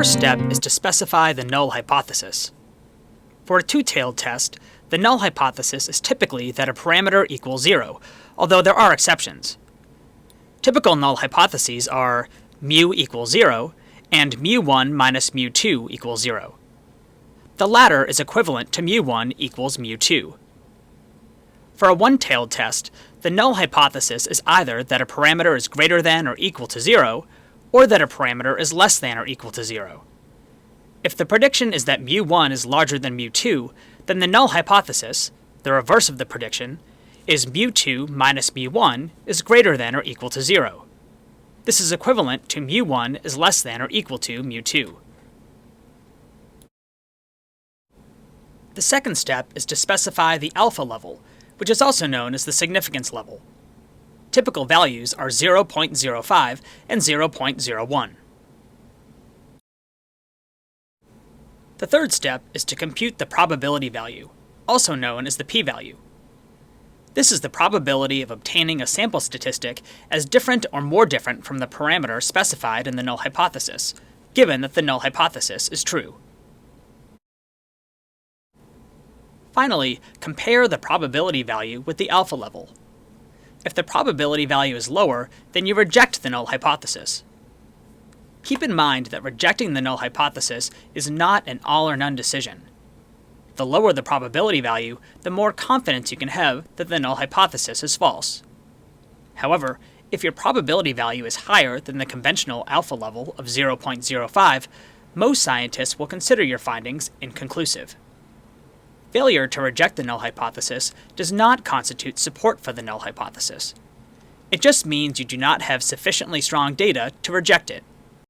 first step is to specify the null hypothesis. For a two-tailed test, the null hypothesis is typically that a parameter equals 0, although there are exceptions. Typical null hypotheses are mu equals 0 and mu1 minus mu2 equals 0. The latter is equivalent to mu1 equals mu2. For a one-tailed test, the null hypothesis is either that a parameter is greater than or equal to 0, or that a parameter is less than or equal to 0. If the prediction is that mu1 is larger than mu2, then the null hypothesis, the reverse of the prediction, is mu2 minus mu1 is greater than or equal to 0. This is equivalent to mu1 is less than or equal to mu2. The second step is to specify the alpha level, which is also known as the significance level. Typical values are 0.05 and 0.01. The third step is to compute the probability value, also known as the p-value. This is the probability of obtaining a sample statistic as different or more different from the parameter specified in the null hypothesis, given that the null hypothesis is true. Finally, compare the probability value with the alpha level. If the probability value is lower, then you reject the null hypothesis. Keep in mind that rejecting the null hypothesis is not an all or none decision. The lower the probability value, the more confidence you can have that the null hypothesis is false. However, if your probability value is higher than the conventional alpha level of 0.05, most scientists will consider your findings inconclusive. Failure to reject the null hypothesis does not constitute support for the null hypothesis. It just means you do not have sufficiently strong data to reject it.